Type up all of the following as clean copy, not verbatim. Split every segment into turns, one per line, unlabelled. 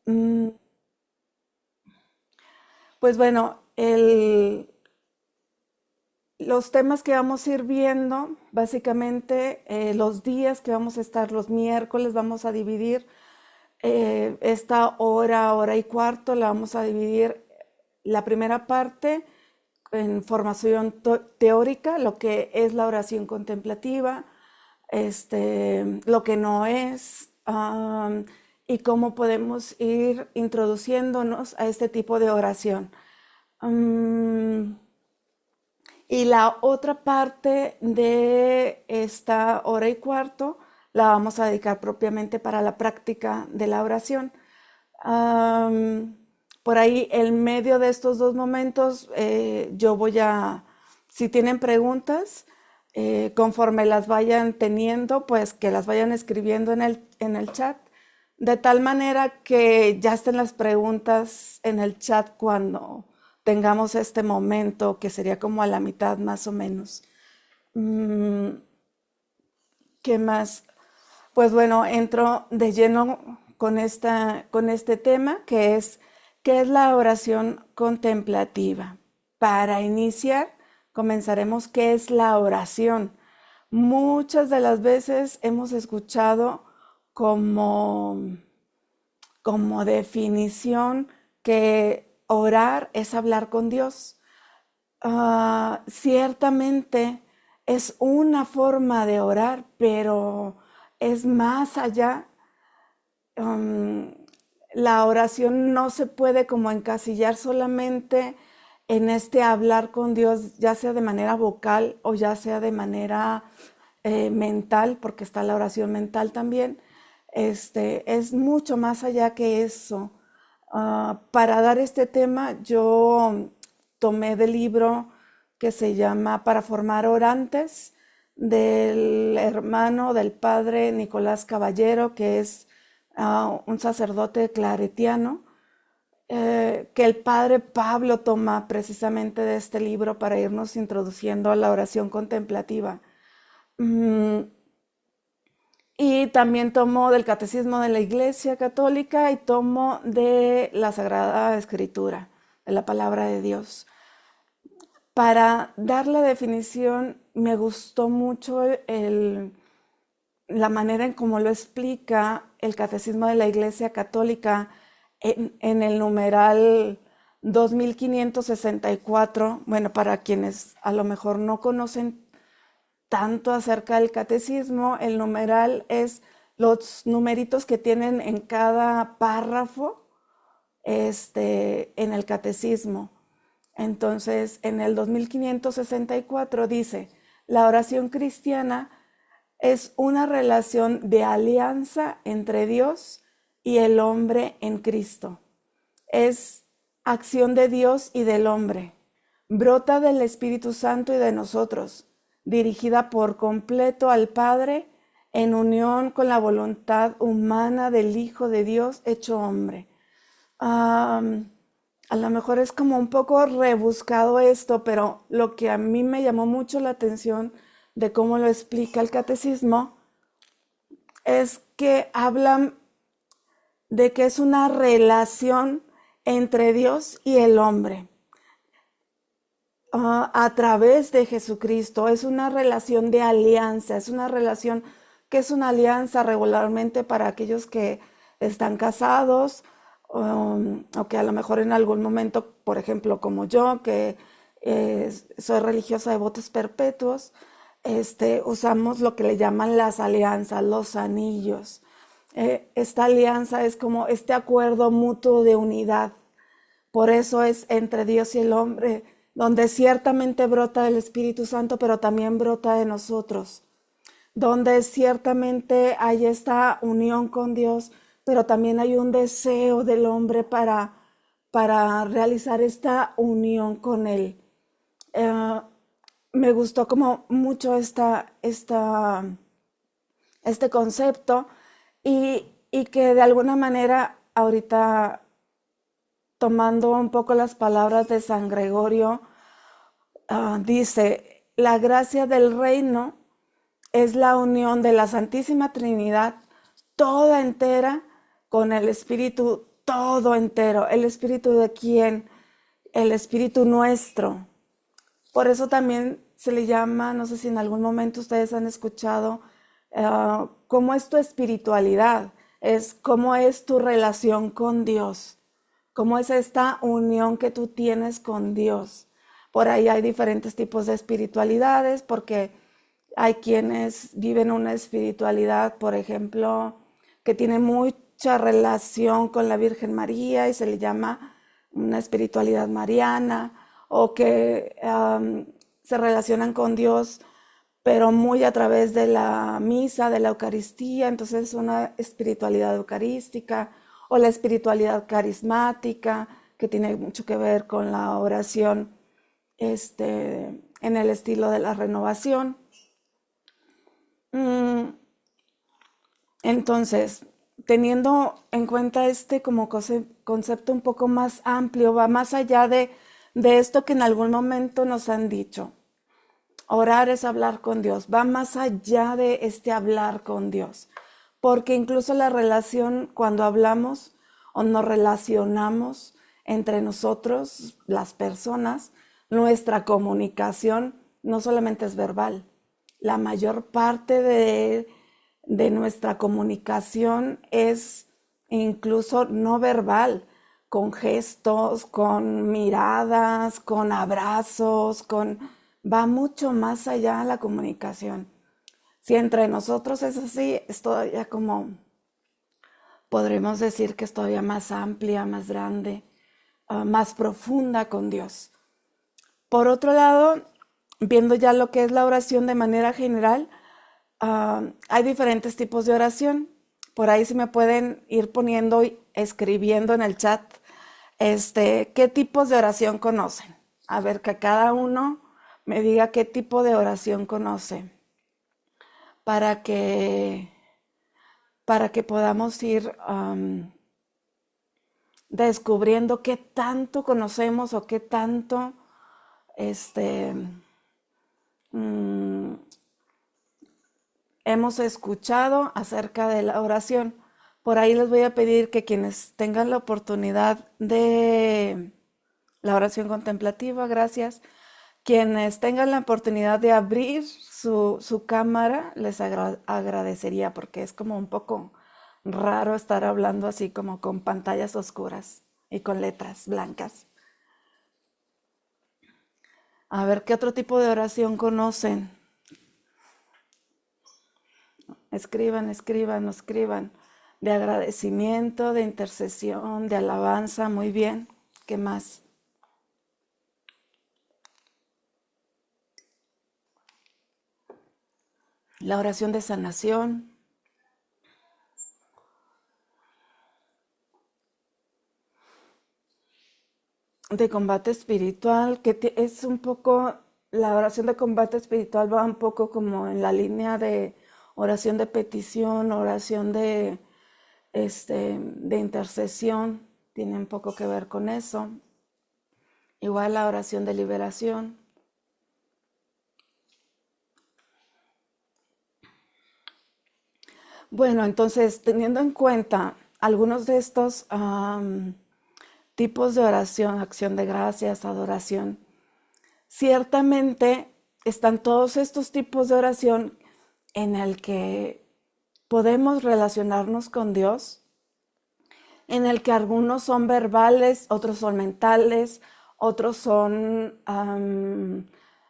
Mm, Pues bueno, los temas que vamos a ir viendo, básicamente los días que vamos a estar los miércoles, vamos a dividir esta hora, hora y cuarto, la vamos a dividir la primera parte en formación teórica, lo que es la oración contemplativa, lo que no es, y cómo podemos ir introduciéndonos a este tipo de oración. Um, y la otra parte de esta hora y cuarto la vamos a dedicar propiamente para la práctica de la oración. Um, por ahí, en medio de estos dos momentos, yo voy a, si tienen preguntas, conforme las vayan teniendo, pues que las vayan escribiendo en el chat, de tal manera que ya estén las preguntas en el chat cuando tengamos este momento, que sería como a la mitad más o menos. Mm, ¿Qué más? Pues bueno, entro de lleno con este tema, que es ¿qué es la oración contemplativa? Para iniciar, comenzaremos ¿qué es la oración? Muchas de las veces hemos escuchado como, como definición que orar es hablar con Dios. Ciertamente es una forma de orar, pero es más allá. Um, la oración no se puede como encasillar solamente en este hablar con Dios, ya sea de manera vocal o ya sea de manera mental, porque está la oración mental también. Es mucho más allá que eso. Para dar este tema, yo tomé del libro que se llama Para formar orantes, del hermano del padre Nicolás Caballero, que es un sacerdote claretiano, que el padre Pablo toma precisamente de este libro para irnos introduciendo a la oración contemplativa. Mm, y también tomo del Catecismo de la Iglesia Católica y tomo de la Sagrada Escritura, de la Palabra de Dios. Para dar la definición, me gustó mucho la manera en cómo lo explica el Catecismo de la Iglesia Católica en el numeral 2564. Bueno, para quienes a lo mejor no conocen tanto acerca del catecismo, el numeral es los numeritos que tienen en cada párrafo en el catecismo. Entonces, en el 2564 dice, la oración cristiana es una relación de alianza entre Dios y el hombre en Cristo. Es acción de Dios y del hombre. Brota del Espíritu Santo y de nosotros, dirigida por completo al Padre en unión con la voluntad humana del Hijo de Dios hecho hombre. A lo mejor es como un poco rebuscado esto, pero lo que a mí me llamó mucho la atención de cómo lo explica el catecismo es que hablan de que es una relación entre Dios y el hombre a través de Jesucristo. Es una relación de alianza, es una relación que es una alianza regularmente para aquellos que están casados, o que a lo mejor en algún momento, por ejemplo, como yo, que soy religiosa de votos perpetuos, usamos lo que le llaman las alianzas, los anillos. Esta alianza es como este acuerdo mutuo de unidad. Por eso es entre Dios y el hombre, donde ciertamente brota el Espíritu Santo, pero también brota de nosotros, donde ciertamente hay esta unión con Dios, pero también hay un deseo del hombre para realizar esta unión con Él. Eh, Me gustó como mucho este concepto y que de alguna manera ahorita tomando un poco las palabras de San Gregorio, dice, la gracia del reino es la unión de la Santísima Trinidad toda entera con el Espíritu todo entero. ¿El espíritu de quién? El espíritu nuestro. Por eso también se le llama, no sé si en algún momento ustedes han escuchado, cómo es tu espiritualidad, es cómo es tu relación con Dios, cómo es esta unión que tú tienes con Dios. Por ahí hay diferentes tipos de espiritualidades, porque hay quienes viven una espiritualidad, por ejemplo, que tiene mucha relación con la Virgen María y se le llama una espiritualidad mariana, o que se relacionan con Dios, pero muy a través de la misa, de la Eucaristía, entonces es una espiritualidad eucarística, o la espiritualidad carismática, que tiene mucho que ver con la oración en el estilo de la renovación. Entonces, teniendo en cuenta este como concepto un poco más amplio, va más allá de esto que en algún momento nos han dicho. Orar es hablar con Dios, va más allá de este hablar con Dios, porque incluso la relación cuando hablamos o nos relacionamos entre nosotros, las personas, nuestra comunicación no solamente es verbal, la mayor parte de nuestra comunicación es incluso no verbal, con gestos, con miradas, con abrazos, va mucho más allá la comunicación. Si entre nosotros es así, es todavía como, podremos decir que es todavía más amplia, más grande, más profunda con Dios. Por otro lado, viendo ya lo que es la oración de manera general, hay diferentes tipos de oración. Por ahí se me pueden ir poniendo y escribiendo en el chat qué tipos de oración conocen. A ver, que cada uno me diga qué tipo de oración conoce para que, para que podamos ir descubriendo qué tanto conocemos o qué tanto hemos escuchado acerca de la oración. Por ahí les voy a pedir que quienes tengan la oportunidad de la oración contemplativa, gracias, quienes tengan la oportunidad de abrir su cámara, les agradecería, porque es como un poco raro estar hablando así como con pantallas oscuras y con letras blancas. A ver, ¿qué otro tipo de oración conocen? Escriban, escriban, escriban. De agradecimiento, de intercesión, de alabanza, muy bien. ¿Qué más? La oración de sanación. De combate espiritual, que es un poco, la oración de combate espiritual va un poco como en la línea de oración de petición, oración de intercesión, tiene un poco que ver con eso. Igual la oración de liberación. Bueno, entonces, teniendo en cuenta algunos de estos tipos de oración, acción de gracias, adoración, ciertamente están todos estos tipos de oración en el que podemos relacionarnos con Dios, en el que algunos son verbales, otros son mentales, otros son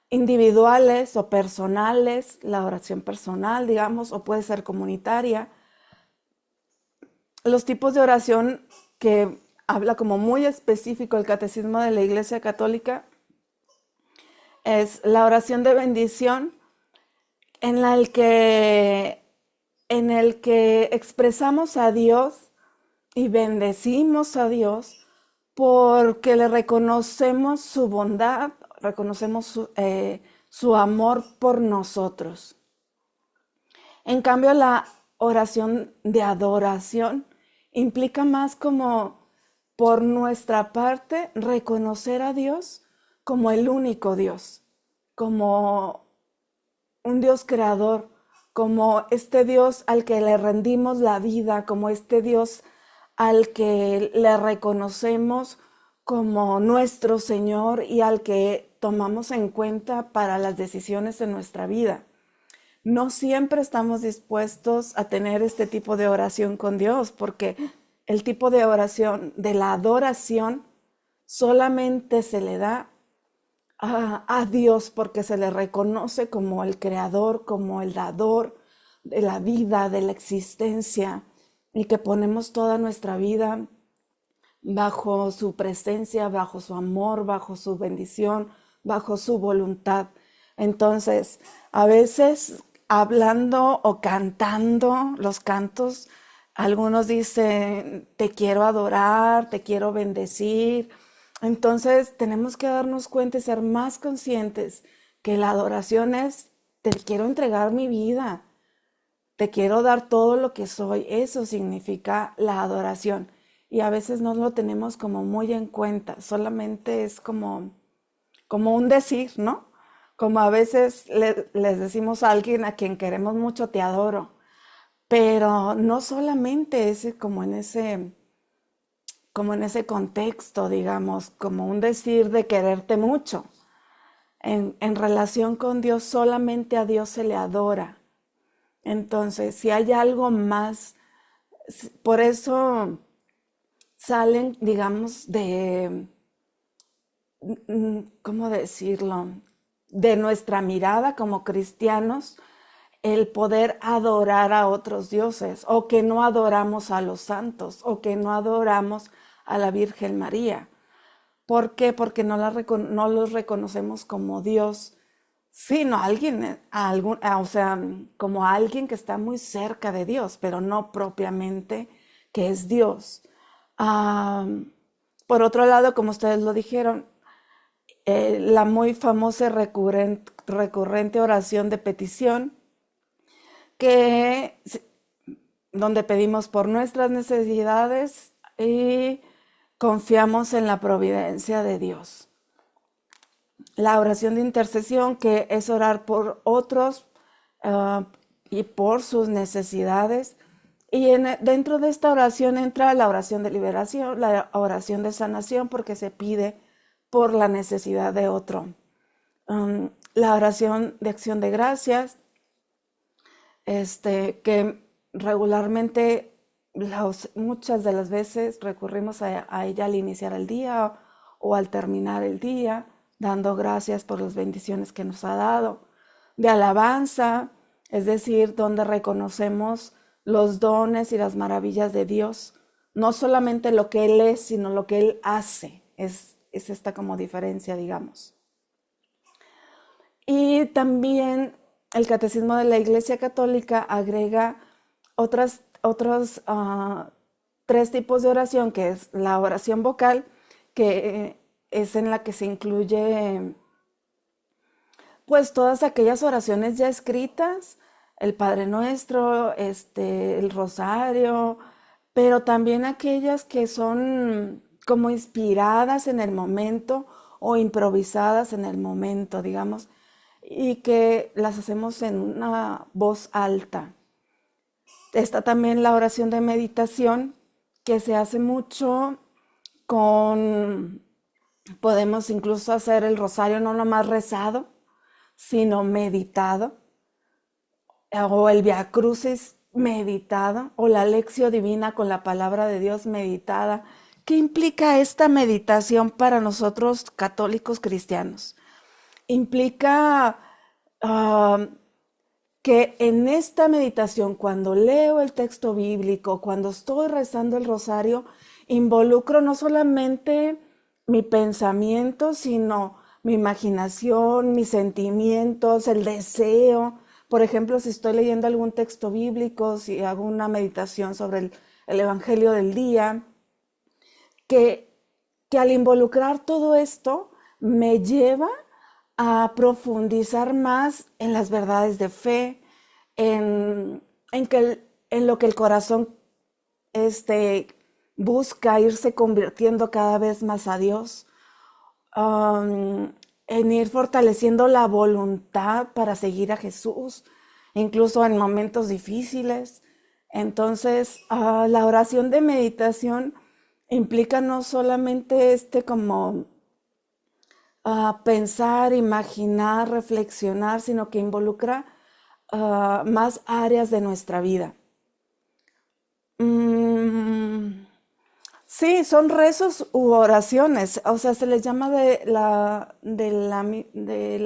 individuales o personales, la oración personal, digamos, o puede ser comunitaria. Los tipos de oración que habla como muy específico el Catecismo de la Iglesia Católica es la oración de bendición, en el que expresamos a Dios y bendecimos a Dios porque le reconocemos su bondad, reconocemos su amor por nosotros. En cambio, la oración de adoración implica más como por nuestra parte reconocer a Dios como el único Dios, como un Dios creador, como este Dios al que le rendimos la vida, como este Dios al que le reconocemos como nuestro Señor y al que tomamos en cuenta para las decisiones en nuestra vida. No siempre estamos dispuestos a tener este tipo de oración con Dios, porque el tipo de oración, de la adoración, solamente se le da a Dios porque se le reconoce como el creador, como el dador de la vida, de la existencia, y que ponemos toda nuestra vida bajo su presencia, bajo su amor, bajo su bendición, bajo su voluntad. Entonces, a veces hablando o cantando los cantos, algunos dicen, te quiero adorar, te quiero bendecir. Entonces, tenemos que darnos cuenta y ser más conscientes que la adoración es, te quiero entregar mi vida, te quiero dar todo lo que soy. Eso significa la adoración. Y a veces no lo tenemos como muy en cuenta, solamente es como un decir, ¿no? Como a veces les decimos a alguien a quien queremos mucho, te adoro, pero no solamente es como en ese contexto, digamos, como un decir de quererte mucho. En relación con Dios, solamente a Dios se le adora. Entonces, si hay algo más, por eso salen, digamos, ¿cómo decirlo? De nuestra mirada como cristianos, el poder adorar a otros dioses, o que no adoramos a los santos, o que no adoramos a la Virgen María. ¿Por qué? Porque no los reconocemos como Dios, sino o sea, como alguien que está muy cerca de Dios, pero no propiamente que es Dios. Ah, por otro lado, como ustedes lo dijeron, la muy famosa y recurrente oración de petición, que, donde pedimos por nuestras necesidades y confiamos en la providencia de Dios. La oración de intercesión, que es orar por otros y por sus necesidades. Y dentro de esta oración entra la oración de liberación, la oración de sanación, porque se pide por la necesidad de otro. La oración de acción de gracias, que regularmente muchas de las veces recurrimos a ella al iniciar el día o al terminar el día, dando gracias por las bendiciones que nos ha dado. De alabanza, es decir, donde reconocemos los dones y las maravillas de Dios, no solamente lo que Él es, sino lo que Él hace. Es esta como diferencia, digamos. Y también el Catecismo de la Iglesia Católica agrega otros tres tipos de oración, que es la oración vocal, que es en la que se incluye pues todas aquellas oraciones ya escritas, el Padre Nuestro, el Rosario, pero también aquellas que son como inspiradas en el momento o improvisadas en el momento, digamos, y que las hacemos en una voz alta. Está también la oración de meditación, que se hace mucho podemos incluso hacer el rosario no nomás rezado, sino meditado, o el Via Crucis meditado, o la Lectio Divina con la palabra de Dios meditada. ¿Qué implica esta meditación para nosotros católicos cristianos? Implica que en esta meditación, cuando leo el texto bíblico, cuando estoy rezando el rosario, involucro no solamente mi pensamiento, sino mi imaginación, mis sentimientos, el deseo. Por ejemplo, si estoy leyendo algún texto bíblico, si hago una meditación sobre el Evangelio del día, que, que al involucrar todo esto me lleva a profundizar más en las verdades de fe, en lo que el corazón busca irse convirtiendo cada vez más a Dios, en ir fortaleciendo la voluntad para seguir a Jesús, incluso en momentos difíciles, Entonces, la oración de meditación implica no solamente como pensar, imaginar, reflexionar, sino que involucra más áreas de nuestra vida. Mm, sí, son rezos u oraciones, o sea, se les llama de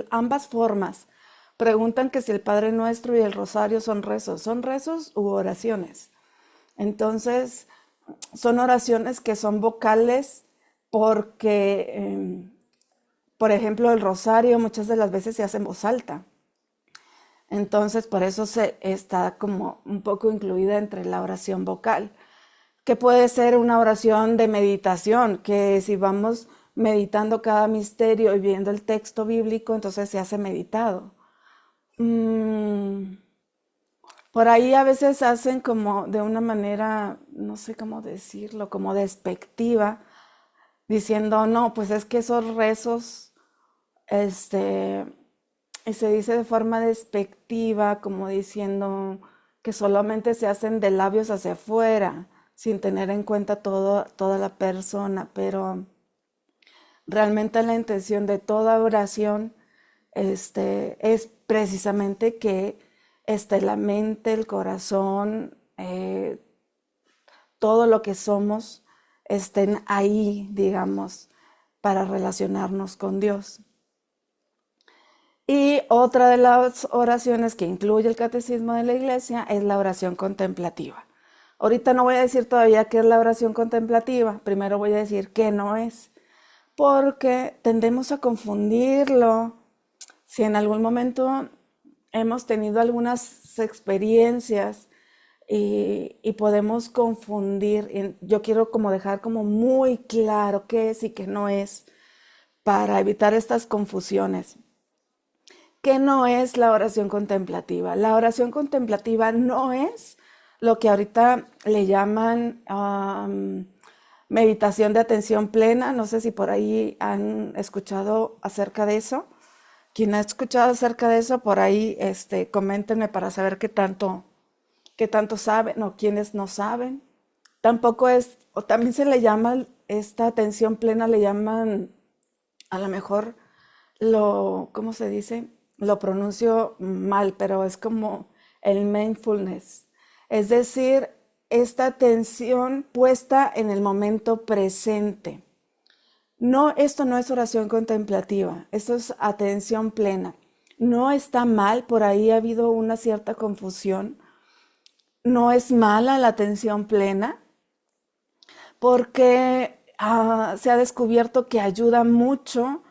ambas formas. Preguntan que si el Padre Nuestro y el Rosario son rezos u oraciones. Entonces, son oraciones que son vocales porque, por ejemplo, el Rosario muchas de las veces se hace en voz alta. Entonces, por eso se está como un poco incluida entre la oración vocal, que puede ser una oración de meditación, que si vamos meditando cada misterio y viendo el texto bíblico, entonces se hace meditado. Mm, por ahí a veces hacen como de una manera, no sé cómo decirlo, como despectiva, diciendo, no, pues es que esos rezos, este, y se dice de forma despectiva, como diciendo que solamente se hacen de labios hacia afuera, sin tener en cuenta toda la persona, pero realmente la intención de toda oración es precisamente que la mente, el corazón, todo lo que somos estén ahí, digamos, para relacionarnos con Dios. Y otra de las oraciones que incluye el catecismo de la iglesia es la oración contemplativa. Ahorita no voy a decir todavía qué es la oración contemplativa, primero voy a decir qué no es, porque tendemos a confundirlo. Si en algún momento hemos tenido algunas experiencias y podemos confundir, yo quiero como dejar como muy claro qué es y qué no es para evitar estas confusiones. ¿Qué no es la oración contemplativa? La oración contemplativa no es lo que ahorita le llaman meditación de atención plena. No sé si por ahí han escuchado acerca de eso. Quien ha escuchado acerca de eso, por ahí coméntenme para saber qué tanto saben o quiénes no saben. Tampoco es, o también se le llama esta atención plena, le llaman a lo mejor ¿cómo se dice? Lo pronuncio mal, pero es como el mindfulness. Es decir, esta atención puesta en el momento presente. No, esto no es oración contemplativa, esto es atención plena. No está mal, por ahí ha habido una cierta confusión. No es mala la atención plena, porque se ha descubierto que ayuda mucho,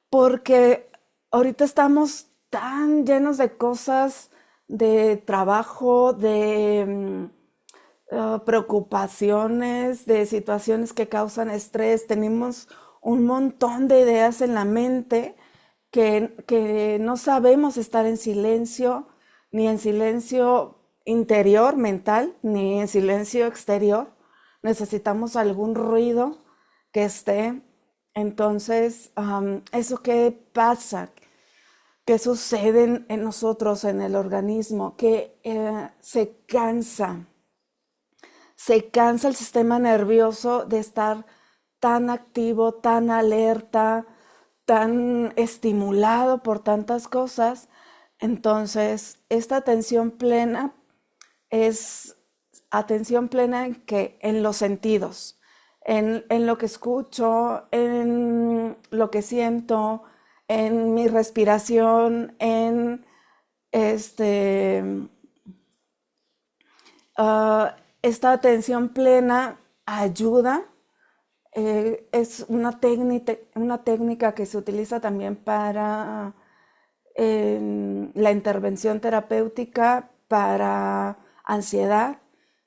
porque ahorita estamos tan llenos de cosas, de trabajo, de preocupaciones, de situaciones que causan estrés. Tenemos un montón de ideas en la mente que no sabemos estar en silencio, ni en silencio interior, mental, ni en silencio exterior. Necesitamos algún ruido que esté. Entonces, ¿eso qué pasa? ¿Qué sucede en nosotros, en el organismo? Que se cansa el sistema nervioso de estar tan activo, tan alerta, tan estimulado por tantas cosas. Entonces, esta atención plena es atención plena en los sentidos, en lo que escucho, en lo que siento, en mi respiración, en este, esta atención plena ayuda. Es una técnica que se utiliza también para la intervención terapéutica para ansiedad.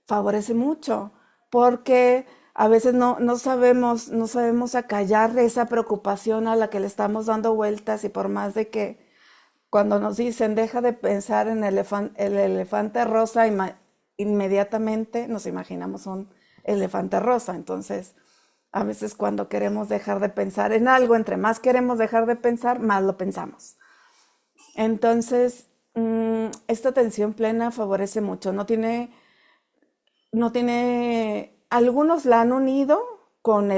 Favorece mucho porque a veces no sabemos acallar esa preocupación a la que le estamos dando vueltas, y por más de que cuando nos dicen deja de pensar en el elefante rosa, inmediatamente nos imaginamos un elefante rosa. Entonces, a veces cuando queremos dejar de pensar en algo, entre más queremos dejar de pensar, más lo pensamos. Entonces, esta atención plena favorece mucho. No tiene no tiene, algunos la han unido con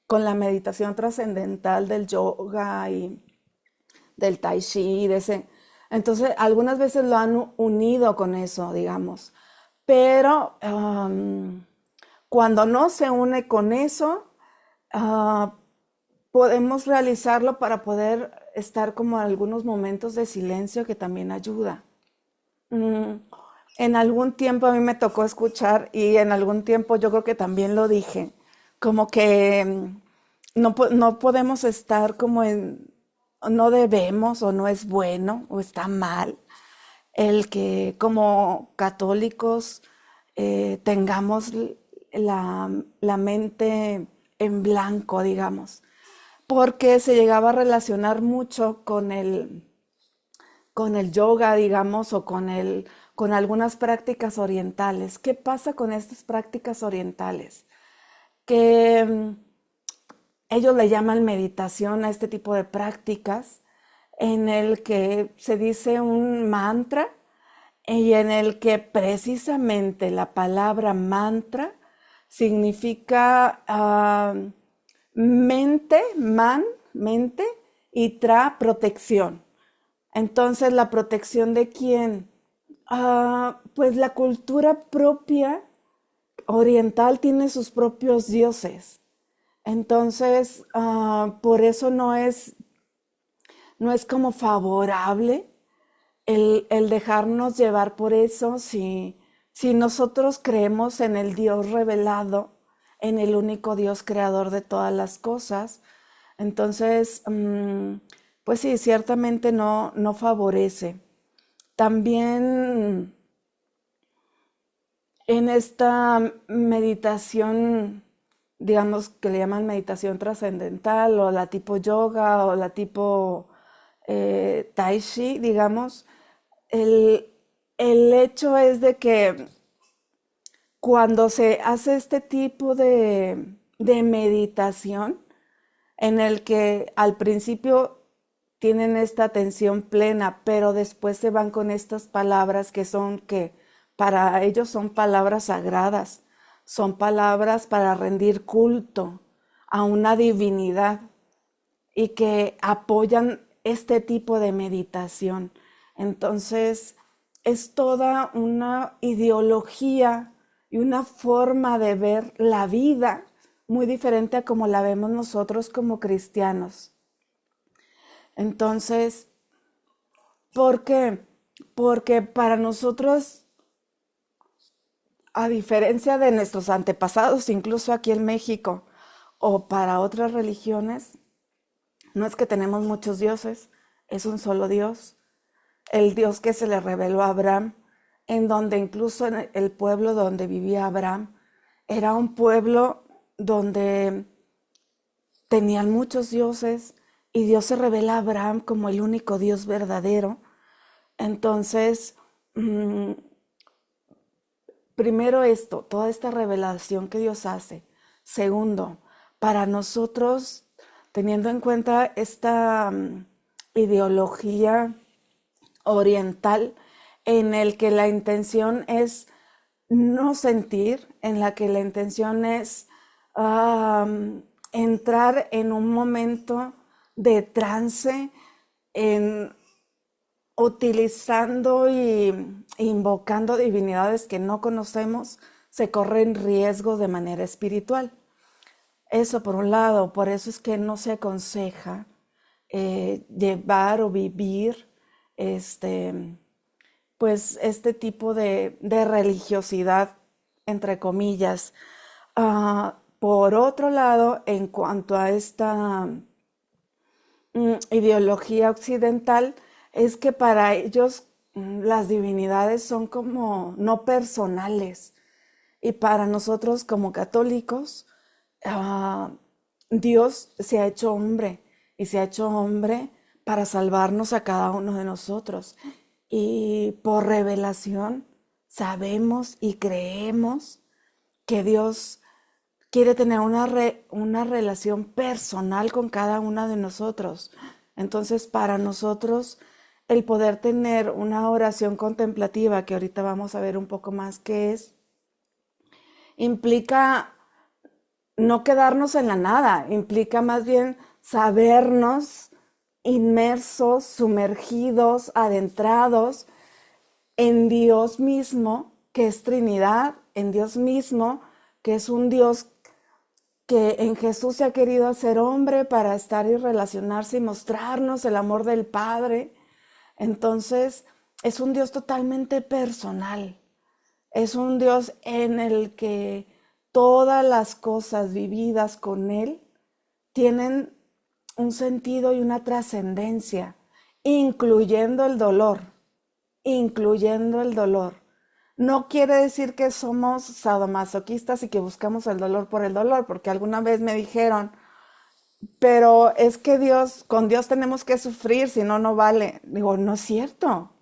con la meditación trascendental del yoga y del tai chi, entonces algunas veces lo han unido con eso, digamos, pero cuando no se une con eso, ah, podemos realizarlo para poder estar como algunos momentos de silencio que también ayuda. Mm, En algún tiempo a mí me tocó escuchar y en algún tiempo yo creo que también lo dije, como que no podemos estar como no debemos o no es bueno o está mal el que como católicos tengamos la mente en blanco, digamos, porque se llegaba a relacionar mucho con el yoga, digamos, o con algunas prácticas orientales. ¿Qué pasa con estas prácticas orientales? Que ellos le llaman meditación a este tipo de prácticas en el que se dice un mantra y en el que precisamente la palabra mantra significa mente y protección. Entonces, ¿la protección de quién? Pues la cultura propia oriental tiene sus propios dioses. Entonces, por eso no es como favorable el dejarnos llevar por eso si nosotros creemos en el Dios revelado, en el único Dios creador de todas las cosas. Entonces, pues sí, ciertamente no favorece. También en esta meditación, digamos que le llaman meditación trascendental o la tipo yoga o la tipo tai chi, digamos, el, el hecho es de que cuando se hace este tipo de meditación, en el que al principio tienen esta atención plena, pero después se van con estas palabras que para ellos son palabras sagradas, son palabras para rendir culto a una divinidad y que apoyan este tipo de meditación. Entonces, es toda una ideología y una forma de ver la vida muy diferente a como la vemos nosotros como cristianos. Entonces, ¿por qué? Porque para nosotros, a diferencia de nuestros antepasados, incluso aquí en México, o para otras religiones, no es que tenemos muchos dioses, es un solo Dios, el Dios que se le reveló a Abraham, en donde incluso en el pueblo donde vivía Abraham, era un pueblo donde tenían muchos dioses y Dios se revela a Abraham como el único Dios verdadero. Entonces, primero esto, toda esta revelación que Dios hace. Segundo, para nosotros, teniendo en cuenta esta ideología oriental en el que la intención es no sentir, en la que la intención es entrar en un momento de trance, en utilizando y invocando divinidades que no conocemos, se corren riesgos de manera espiritual. Eso por un lado, por eso es que no se aconseja llevar o vivir pues este tipo de religiosidad, entre comillas. Por otro lado, en cuanto a esta ideología occidental, es que para ellos las divinidades son como no personales. Y para nosotros como católicos, ah, Dios se ha hecho hombre y se ha hecho hombre para salvarnos a cada uno de nosotros. Y por revelación sabemos y creemos que Dios quiere tener una relación personal con cada uno de nosotros. Entonces, para nosotros, el poder tener una oración contemplativa, que ahorita vamos a ver un poco más qué es, implica no quedarnos en la nada, implica más bien sabernos inmersos, sumergidos, adentrados en Dios mismo, que es Trinidad, en Dios mismo, que es un Dios que en Jesús se ha querido hacer hombre para estar y relacionarse y mostrarnos el amor del Padre. Entonces, es un Dios totalmente personal. Es un Dios en el que todas las cosas vividas con Él tienen un sentido y una trascendencia, incluyendo el dolor, incluyendo el dolor. No quiere decir que somos sadomasoquistas y que buscamos el dolor por el dolor, porque alguna vez me dijeron, pero es que con Dios tenemos que sufrir, si no, no vale. Digo, no es cierto.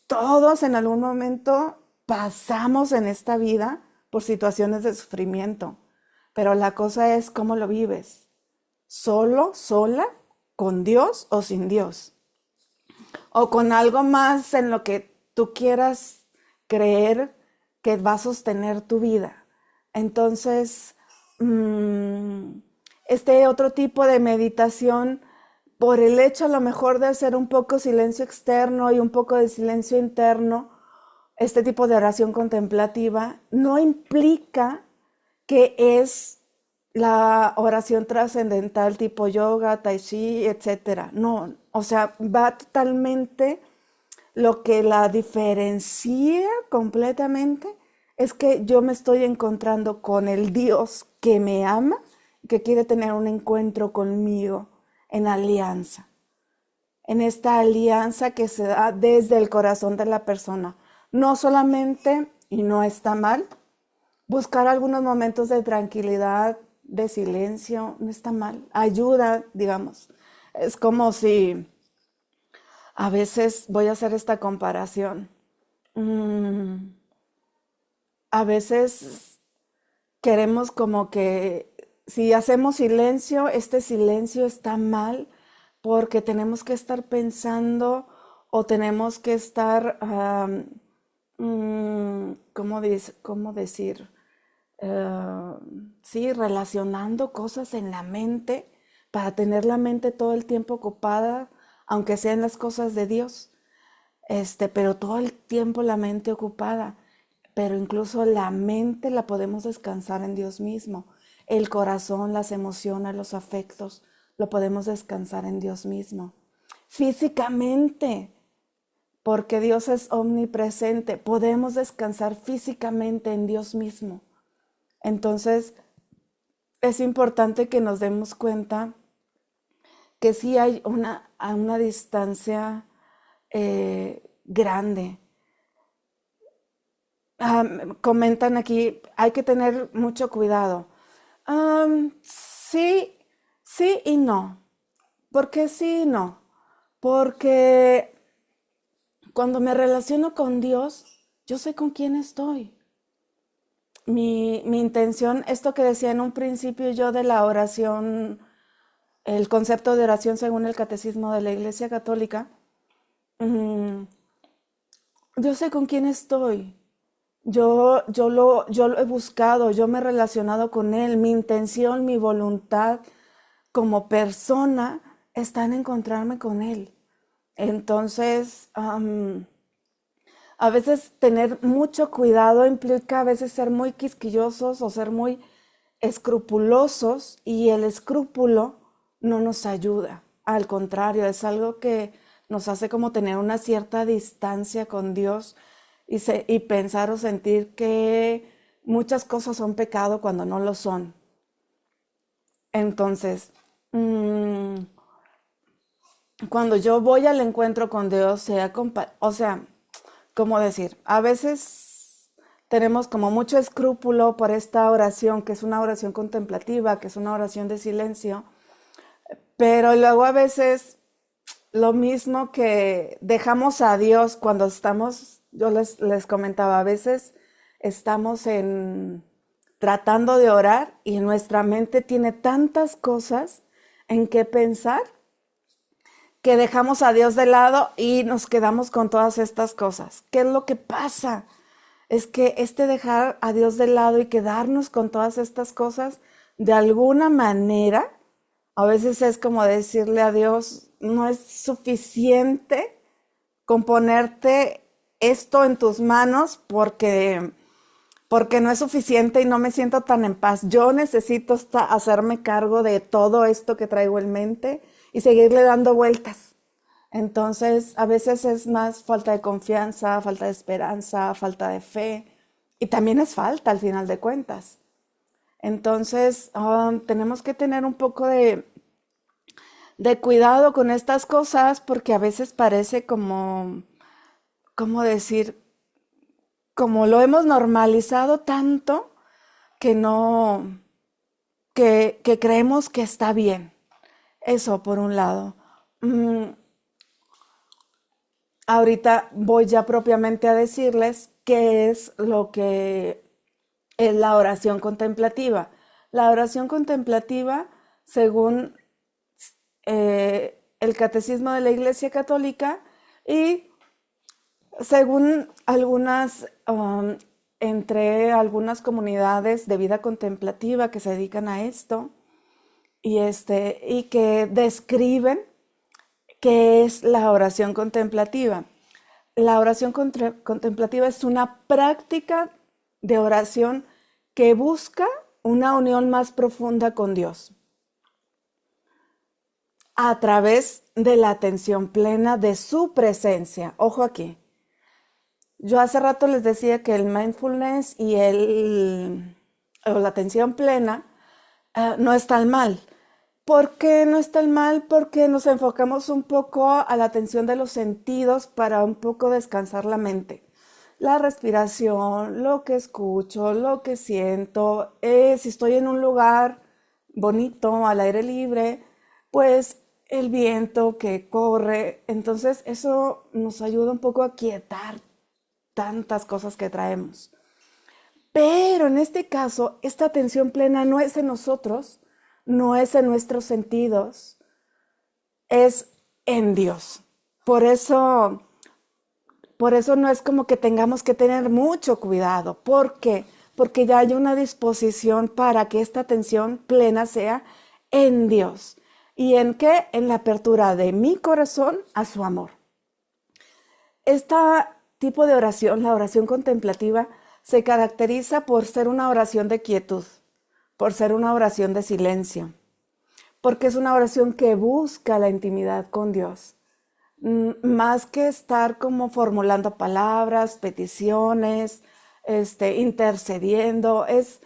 Todos en algún momento pasamos en esta vida por situaciones de sufrimiento, pero la cosa es cómo lo vives. ¿Solo, sola, con Dios o sin Dios? O con algo más en lo que tú quieras creer que va a sostener tu vida. Entonces, este otro tipo de meditación, por el hecho a lo mejor de hacer un poco silencio externo y un poco de silencio interno, este tipo de oración contemplativa no implica que es la oración trascendental tipo yoga, tai chi, etcétera. No, o sea, va totalmente, lo que la diferencia completamente es que yo me estoy encontrando con el Dios que me ama, que quiere tener un encuentro conmigo en alianza, en esta alianza que se da desde el corazón de la persona. No solamente, y no está mal, buscar algunos momentos de tranquilidad, de silencio, no está mal, ayuda, digamos. Es como si a veces, voy a hacer esta comparación, a veces queremos como que si hacemos silencio, este silencio está mal porque tenemos que estar pensando o tenemos que estar, ¿cómo decir? Sí, relacionando cosas en la mente para tener la mente todo el tiempo ocupada, aunque sean las cosas de Dios, pero todo el tiempo la mente ocupada. Pero incluso la mente la podemos descansar en Dios mismo. El corazón, las emociones, los afectos, lo podemos descansar en Dios mismo. Físicamente, porque Dios es omnipresente, podemos descansar físicamente en Dios mismo. Entonces, es importante que nos demos cuenta que sí hay a una distancia grande. Comentan aquí, hay que tener mucho cuidado. Sí, sí y no. ¿Por qué sí y no? Porque cuando me relaciono con Dios, yo sé con quién estoy. Mi intención, esto que decía en un principio yo de la oración, el concepto de oración según el catecismo de la Iglesia Católica, yo sé con quién estoy. Yo lo he buscado, yo me he relacionado con Él. Mi intención, mi voluntad como persona está en encontrarme con Él. Entonces, a veces tener mucho cuidado implica a veces ser muy quisquillosos o ser muy escrupulosos, y el escrúpulo no nos ayuda. Al contrario, es algo que nos hace como tener una cierta distancia con Dios y pensar o sentir que muchas cosas son pecado cuando no lo son. Entonces, cuando yo voy al encuentro con Dios, o sea, ¿cómo decir? A veces tenemos como mucho escrúpulo por esta oración, que es una oración contemplativa, que es una oración de silencio, pero luego a veces lo mismo que dejamos a Dios cuando estamos, yo les comentaba, a veces estamos tratando de orar y nuestra mente tiene tantas cosas en que pensar que dejamos a Dios de lado y nos quedamos con todas estas cosas. ¿Qué es lo que pasa? es que dejar a Dios de lado y quedarnos con todas estas cosas, de alguna manera, a veces es como decirle a Dios, no es suficiente con ponerte esto en tus manos porque no es suficiente y no me siento tan en paz. Yo necesito hacerme cargo de todo esto que traigo en mente y seguirle dando vueltas. Entonces, a veces es más falta de confianza, falta de esperanza, falta de fe, y también es falta al final de cuentas. Entonces, tenemos que tener un poco de cuidado con estas cosas porque a veces parece como decir, como lo hemos normalizado tanto que no, que creemos que está bien. Eso por un lado. Mm, Ahorita voy ya propiamente a decirles qué es lo que es la oración contemplativa. La oración contemplativa, según el Catecismo de la Iglesia Católica y según entre algunas comunidades de vida contemplativa que se dedican a esto y que describen qué es la oración contemplativa. La oración contemplativa es una práctica de oración que busca una unión más profunda con Dios a través de la atención plena de su presencia. Ojo aquí. Yo hace rato les decía que el mindfulness y o la atención plena no es tan mal. ¿Por qué no es tan mal? Porque nos enfocamos un poco a la atención de los sentidos para un poco descansar la mente. La respiración, lo que escucho, lo que siento, si estoy en un lugar bonito, al aire libre, pues el viento que corre. Entonces eso nos ayuda un poco a quietar tantas cosas que traemos. Pero en este caso, esta atención plena no es en nosotros, no es en nuestros sentidos, es en Dios. Por eso, por eso no es como que tengamos que tener mucho cuidado. ¿Por qué? Porque ya hay una disposición para que esta atención plena sea en Dios. ¿Y en qué? En la apertura de mi corazón a su amor. Este tipo de oración, la oración contemplativa, se caracteriza por ser una oración de quietud, por ser una oración de silencio, porque es una oración que busca la intimidad con Dios, más que estar como formulando palabras, peticiones, intercediendo, es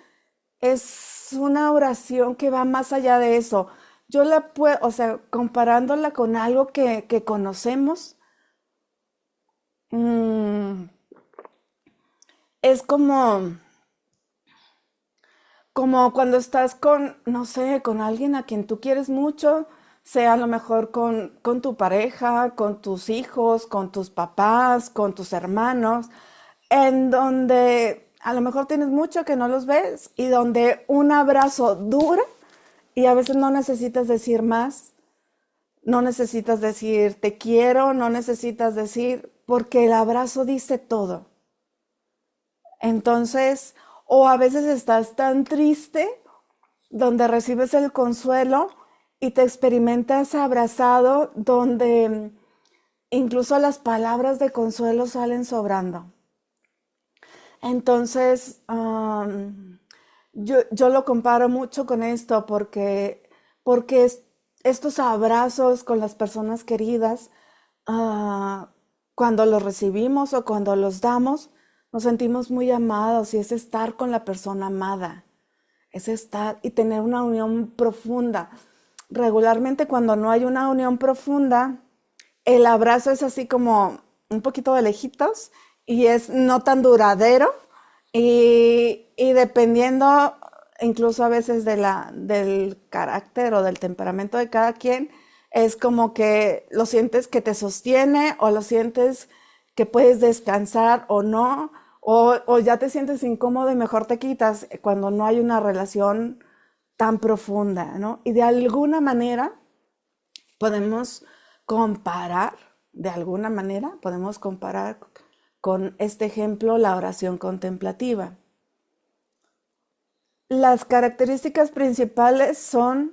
una oración que va más allá de eso. Yo la puedo, o sea, comparándola con algo que conocemos, mm, es como cuando estás con, no sé, con alguien a quien tú quieres mucho, sea a lo mejor con tu pareja, con tus hijos, con tus papás, con tus hermanos, en donde a lo mejor tienes mucho que no los ves y donde un abrazo dura y a veces no necesitas decir más, no necesitas decir te quiero, no necesitas decir, porque el abrazo dice todo. Entonces, o a veces estás tan triste donde recibes el consuelo y te experimentas abrazado donde incluso las palabras de consuelo salen sobrando. Entonces, yo lo comparo mucho con esto porque estos abrazos con las personas queridas, ah, cuando los recibimos o cuando los damos, nos sentimos muy amados y es estar con la persona amada, es estar y tener una unión profunda. Regularmente cuando no hay una unión profunda, el abrazo es así como un poquito de lejitos y es no tan duradero y dependiendo incluso a veces del carácter o del temperamento de cada quien, es como que lo sientes que te sostiene o lo sientes que puedes descansar o no, o ya te sientes incómodo y mejor te quitas cuando no hay una relación tan profunda, ¿no? Y de alguna manera podemos comparar, de alguna manera podemos comparar con este ejemplo, la oración contemplativa. Las características principales son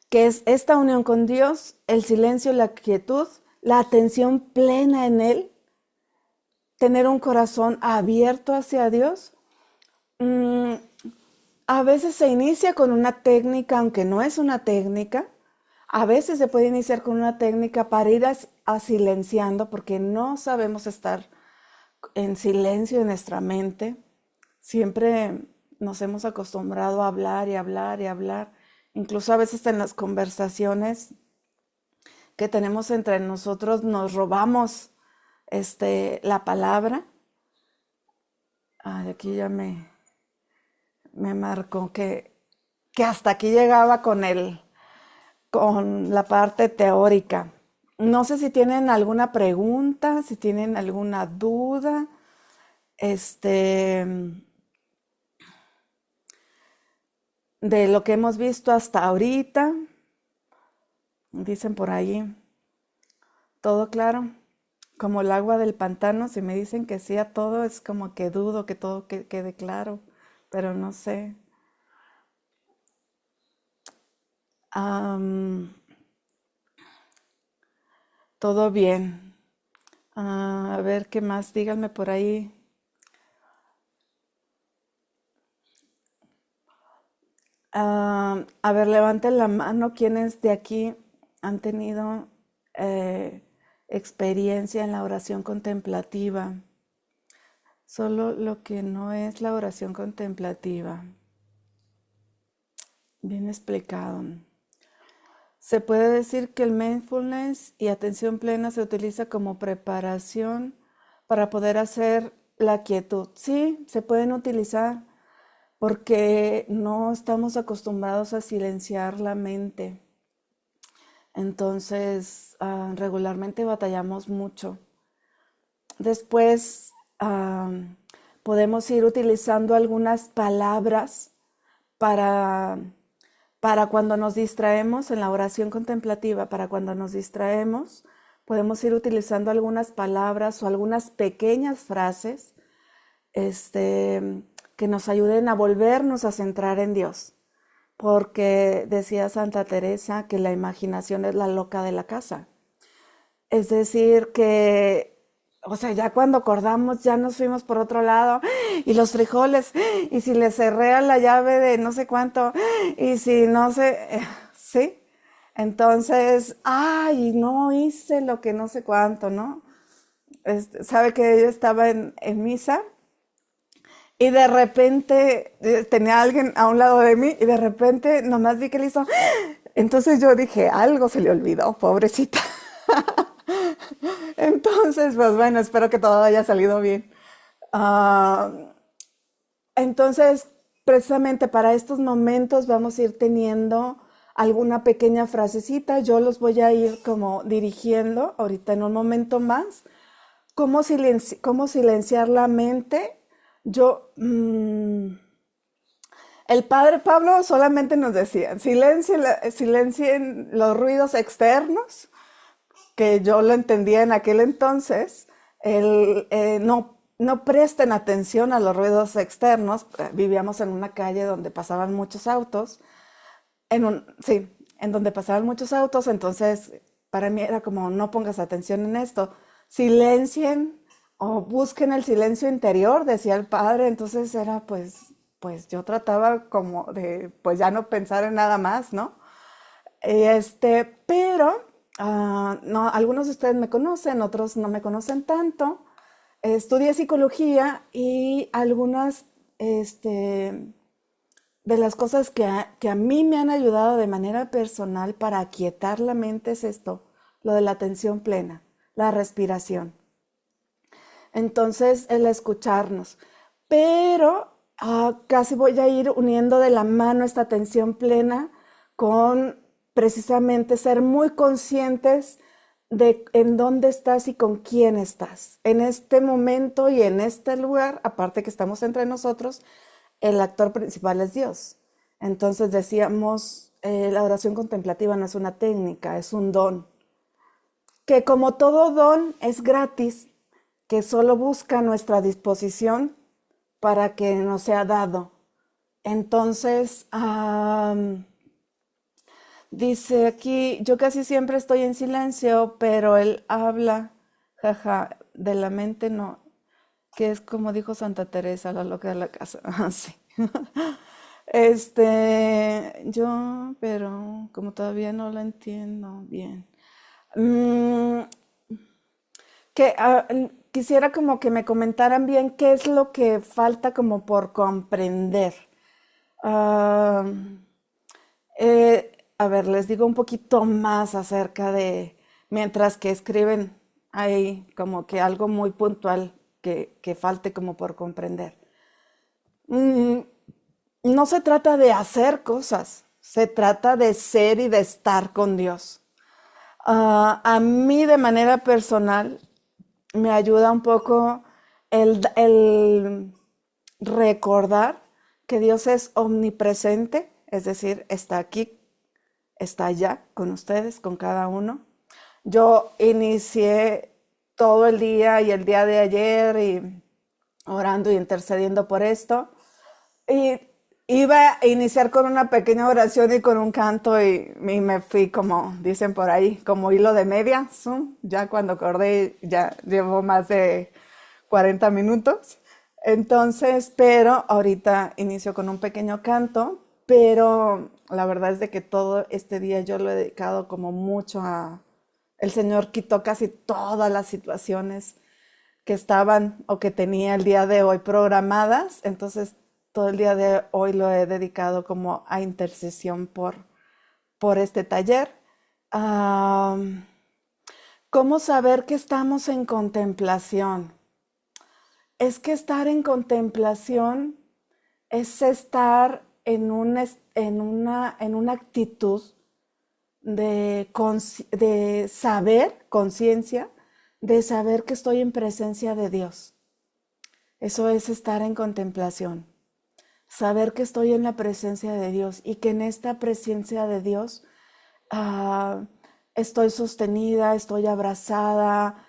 que es esta unión con Dios, el silencio, la quietud, la atención plena en Él, tener un corazón abierto hacia Dios. A veces se inicia con una técnica, aunque no es una técnica. A veces se puede iniciar con una técnica para ir a silenciando, porque no sabemos estar en silencio en nuestra mente. Siempre nos hemos acostumbrado a hablar y hablar y hablar. Incluso a veces en las conversaciones que tenemos entre nosotros nos robamos la palabra. Aquí ya me marcó que hasta aquí llegaba con la parte teórica. No sé si tienen alguna pregunta, si tienen alguna duda. De lo que hemos visto hasta ahorita. Dicen por ahí, todo claro, como el agua del pantano. Si me dicen que sí a todo, es como que dudo que todo quede claro, pero no sé. Todo bien. A ver, ¿qué más? Díganme por ahí. A ver, levanten la mano quienes de aquí han tenido experiencia en la oración contemplativa. Solo lo que no es la oración contemplativa. Bien explicado. Se puede decir que el mindfulness y atención plena se utiliza como preparación para poder hacer la quietud. Sí, se pueden utilizar porque no estamos acostumbrados a silenciar la mente. Entonces, regularmente batallamos mucho. Después, podemos ir utilizando algunas palabras para cuando nos distraemos en la oración contemplativa, para cuando nos distraemos, podemos ir utilizando algunas palabras o algunas pequeñas frases que nos ayuden a volvernos a centrar en Dios. Porque decía Santa Teresa que la imaginación es la loca de la casa. Es decir, que, o sea, ya cuando acordamos ya nos fuimos por otro lado, y los frijoles, y si le cerré a la llave de no sé cuánto, y si no sé, ¿sí? Entonces, ay, no hice lo que no sé cuánto, ¿no? Sabe que yo estaba en misa y de repente tenía a alguien a un lado de mí y de repente nomás vi que le hizo. Entonces yo dije, algo se le olvidó, pobrecita. Entonces, pues bueno, espero que todo haya salido bien. Entonces, precisamente para estos momentos vamos a ir teniendo alguna pequeña frasecita. Yo los voy a ir como dirigiendo ahorita en un momento más. ¿Cómo silenciar la mente? El padre Pablo solamente nos decía, silencien los ruidos externos, que yo lo entendía en aquel entonces. No presten atención a los ruidos externos. Vivíamos en una calle donde pasaban muchos autos, en donde pasaban muchos autos, entonces para mí era como, no pongas atención en esto, silencien o busquen el silencio interior, decía el padre. Entonces era pues yo trataba como de pues ya no pensar en nada más, ¿no? Pero no, algunos de ustedes me conocen, otros no me conocen tanto. Estudié psicología y algunas de las cosas que a mí me han ayudado de manera personal para aquietar la mente es esto, lo de la atención plena, la respiración. Entonces, el escucharnos. Pero casi voy a ir uniendo de la mano esta atención plena con precisamente ser muy conscientes de en dónde estás y con quién estás. En este momento y en este lugar, aparte que estamos entre nosotros, el actor principal es Dios. Entonces decíamos, la oración contemplativa no es una técnica, es un don. Que como todo don es gratis, que solo busca nuestra disposición para que nos sea dado. Entonces, dice aquí, yo casi siempre estoy en silencio, pero él habla, jaja, de la mente no, que es como dijo Santa Teresa, la loca de la casa. Sí. Pero como todavía no la entiendo bien. Mm, quisiera como que me comentaran bien qué es lo que falta como por comprender. Ah, a ver, les digo un poquito más acerca de, mientras que escriben ahí como que algo muy puntual que falte como por comprender. Mm, no se trata de hacer cosas, se trata de ser y de estar con Dios. A mí de manera personal me ayuda un poco el recordar que Dios es omnipresente, es decir, está aquí, está allá con ustedes, con cada uno. Yo inicié todo el día y el día de ayer y orando y intercediendo por esto. Y iba a iniciar con una pequeña oración y con un canto y me fui como, dicen por ahí, como hilo de media. ¿Sí? Ya cuando acordé ya llevo más de 40 minutos. Entonces, pero ahorita inicio con un pequeño canto, pero la verdad es de que todo este día yo lo he dedicado como mucho a... El Señor quitó casi todas las situaciones que estaban o que tenía el día de hoy programadas, entonces todo el día de hoy lo he dedicado como a intercesión por este taller. ¿Cómo saber que estamos en contemplación? Es que estar en contemplación es estar en una actitud de saber, conciencia, de saber que estoy en presencia de Dios. Eso es estar en contemplación. Saber que estoy en la presencia de Dios y que en esta presencia de Dios ah, estoy sostenida, estoy abrazada.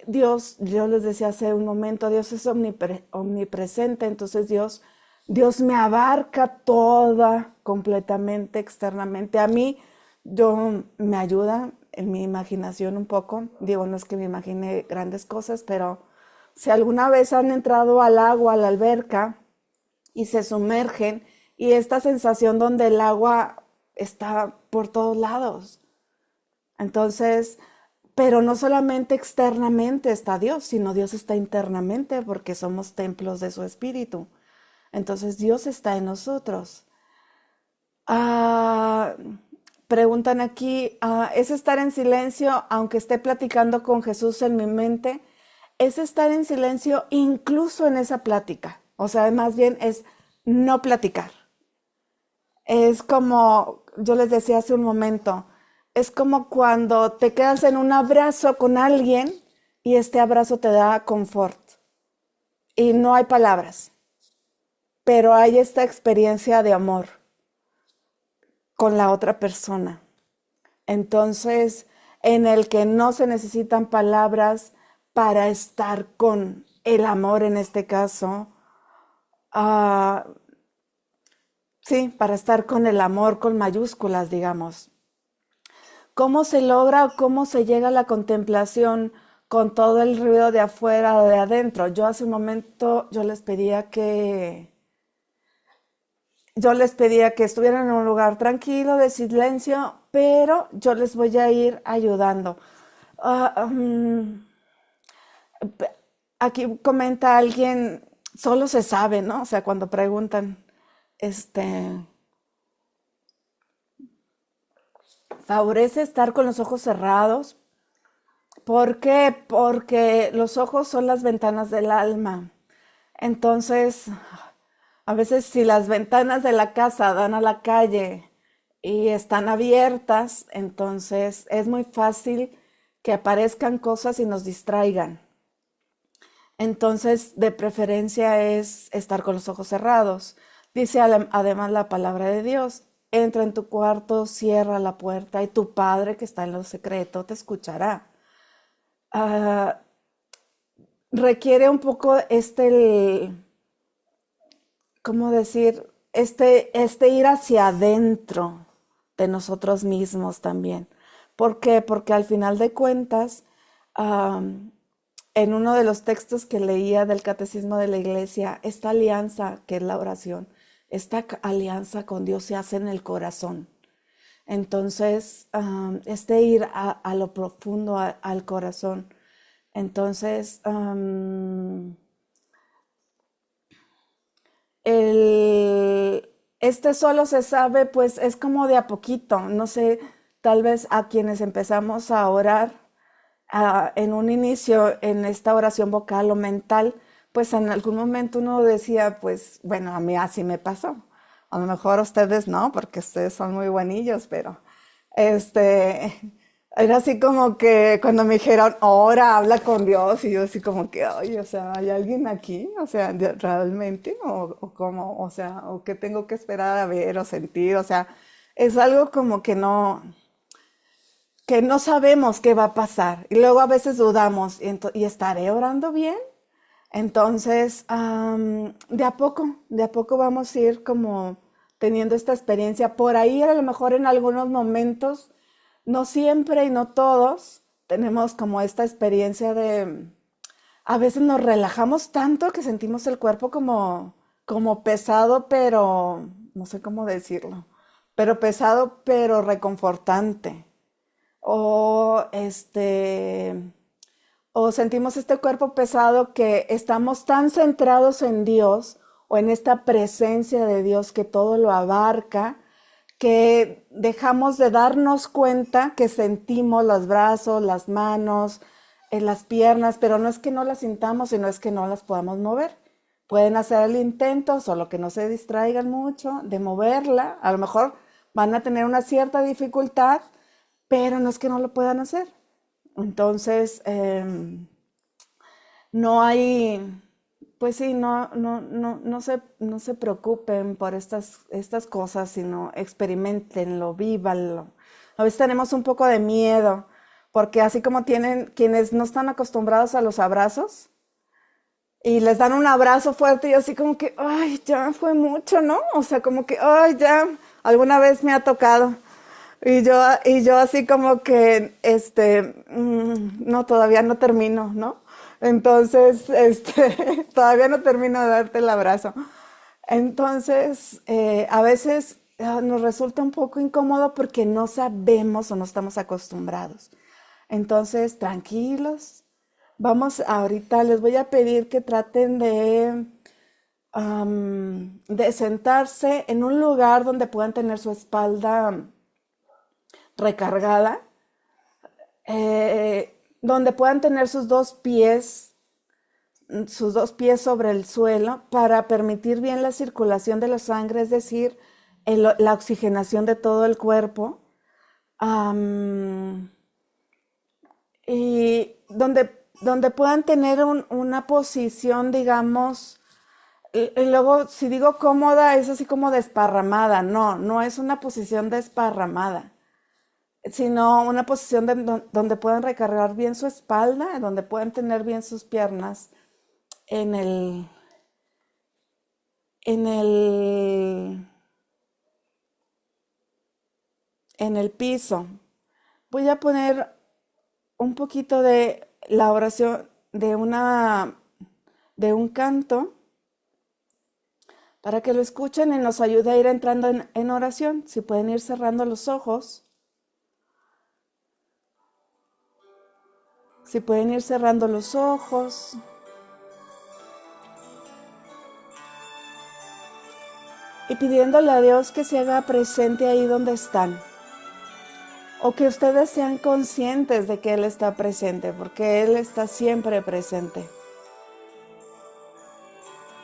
Dios, yo les decía hace un momento, Dios es omnipresente, entonces Dios me abarca toda, completamente, externamente. A mí, me ayuda en mi imaginación un poco. Digo, no es que me imagine grandes cosas, pero si alguna vez han entrado al agua, a la alberca, y se sumergen, y esta sensación donde el agua está por todos lados. Entonces, pero no solamente externamente está Dios, sino Dios está internamente porque somos templos de su espíritu. Entonces Dios está en nosotros. Ah, preguntan aquí, ¿es estar en silencio aunque esté platicando con Jesús en mi mente? Es estar en silencio incluso en esa plática. O sea, más bien es no platicar. Es como, yo les decía hace un momento, es como cuando te quedas en un abrazo con alguien y este abrazo te da confort. Y no hay palabras, pero hay esta experiencia de amor con la otra persona. Entonces, en el que no se necesitan palabras para estar con el amor en este caso. Ah, sí, para estar con el amor con mayúsculas, digamos. ¿Cómo se logra o cómo se llega a la contemplación con todo el ruido de afuera o de adentro? Yo hace un momento yo les pedía que estuvieran en un lugar tranquilo, de silencio, pero yo les voy a ir ayudando. Ah, aquí comenta alguien, solo se sabe, ¿no? O sea, cuando preguntan, favorece estar con los ojos cerrados. ¿Por qué? Porque los ojos son las ventanas del alma. Entonces, a veces si las ventanas de la casa dan a la calle y están abiertas, entonces es muy fácil que aparezcan cosas y nos distraigan. Entonces, de preferencia es estar con los ojos cerrados. Dice además la palabra de Dios, entra en tu cuarto, cierra la puerta y tu Padre que está en lo secreto te escuchará. Ah, requiere un poco ¿cómo decir? Este ir hacia adentro de nosotros mismos también. ¿Por qué? Porque al final de cuentas, am, en uno de los textos que leía del Catecismo de la Iglesia, esta alianza que es la oración, esta alianza con Dios se hace en el corazón. Entonces, ir a lo profundo, al corazón. Entonces, este solo se sabe, pues es como de a poquito. No sé, tal vez a quienes empezamos a orar en un inicio, en esta oración vocal o mental, pues en algún momento uno decía, pues bueno, a mí así me pasó. A lo mejor a ustedes no, porque ustedes son muy buenillos, pero este, era así como que cuando me dijeron, ora, habla con Dios, y yo así como que, ay, o sea, ¿hay alguien aquí? O sea, ¿realmente? ¿O cómo? O sea, ¿o qué tengo que esperar a ver o sentir? O sea, es algo como que no sabemos qué va a pasar. Y luego a veces dudamos, ¿y estaré orando bien? Entonces, de a poco vamos a ir como teniendo esta experiencia. Por ahí a lo mejor en algunos momentos, no siempre y no todos, tenemos como esta experiencia a veces nos relajamos tanto que sentimos el cuerpo como pesado, pero no sé cómo decirlo, pero pesado, pero reconfortante. O o sentimos este cuerpo pesado que estamos tan centrados en Dios o en esta presencia de Dios que todo lo abarca, que dejamos de darnos cuenta que sentimos los brazos, las manos, las piernas, pero no es que no las sintamos, sino es que no las podamos mover. Pueden hacer el intento, solo que no se distraigan mucho de moverla. A lo mejor van a tener una cierta dificultad, pero no es que no lo puedan hacer. Entonces, no hay, pues sí, no se preocupen por estas cosas, sino experimentenlo, vívanlo. A veces tenemos un poco de miedo, porque así como tienen quienes no están acostumbrados a los abrazos y les dan un abrazo fuerte y así como que, ay, ya fue mucho, ¿no? O sea, como que, ay, ya, alguna vez me ha tocado. Y yo así como que, no, todavía no termino, ¿no? Entonces, todavía no termino de darte el abrazo. Entonces, a veces nos resulta un poco incómodo porque no sabemos o no estamos acostumbrados. Entonces, tranquilos. Vamos, ahorita les voy a pedir que traten de sentarse en un lugar donde puedan tener su espalda recargada, donde puedan tener sus dos pies sobre el suelo para permitir bien la circulación de la sangre, es decir, la oxigenación de todo el cuerpo. Am, y donde puedan tener una posición, digamos, y luego si digo cómoda es así como desparramada, no es una posición desparramada, sino una posición donde puedan recargar bien su espalda, donde puedan tener bien sus piernas en el, en el, en el piso. Voy a poner un poquito de la oración de un canto para que lo escuchen y nos ayude a ir entrando en oración. Si pueden ir cerrando los ojos, si pueden ir cerrando los ojos. Y pidiéndole a Dios que se haga presente ahí donde están. O que ustedes sean conscientes de que Él está presente, porque Él está siempre presente.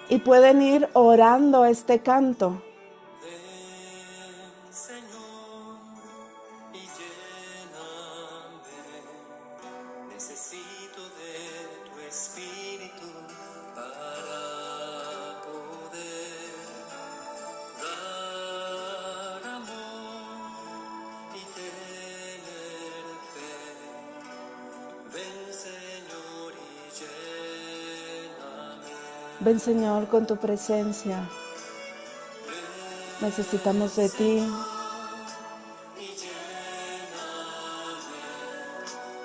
Y pueden ir orando este canto.
Ven, Señor, y lléname. Necesito de tu espíritu para poder dar amor y tener fe. Ven, Señor, y lléname.
Ven, Señor, con tu presencia. Necesitamos de ti.
y lléname.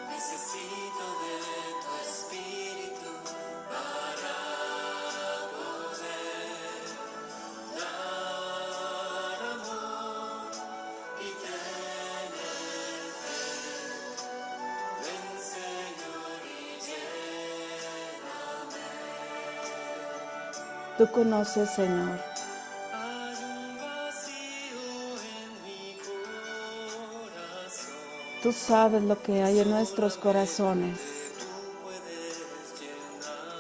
Necesito de tu espíritu para poder dar amor y tener fe. Ven, Señor, y lléname.
Tú conoces, Señor.
Hay un vacío en mi corazón
Tú sabes lo que hay en nuestros corazones.
que tú puedes llenar.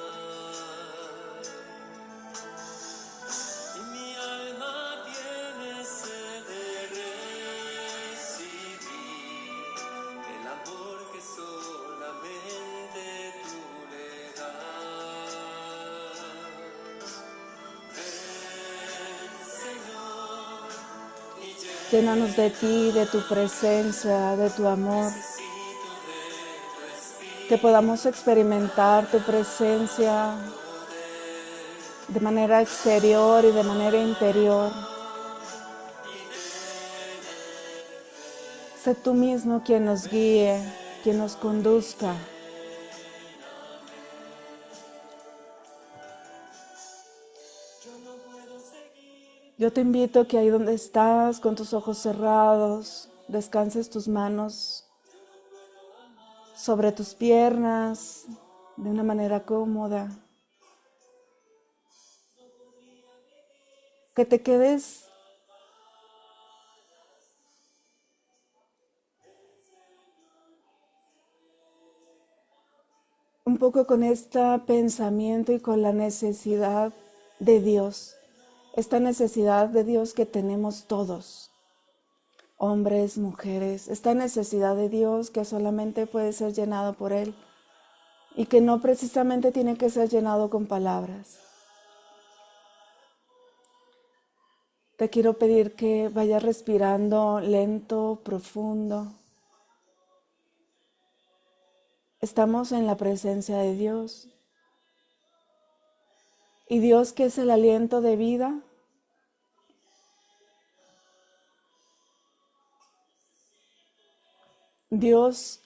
Y mi alma tiene sed de recibir el amor que solamente tú le das. Ven, Señor, y
Llénanos de ti, de tu presencia, de tu amor.
necesito de tu espíritu
Que podamos experimentar tu presencia de manera exterior y de manera interior. Sé tú mismo quien nos guíe, quien nos conduzca. Yo te invito a que ahí donde estás, con tus ojos cerrados, descanses tus manos sobre tus piernas de una manera cómoda. Que te quedes un poco con este pensamiento y con la necesidad de Dios. Esta necesidad de Dios que tenemos todos, hombres, mujeres. Esta necesidad de Dios que solamente puede ser llenado por Él y que no precisamente tiene que ser llenado con palabras. Te quiero pedir que vayas respirando lento, profundo. Estamos en la presencia de Dios. Y Dios, que es el aliento de vida, Dios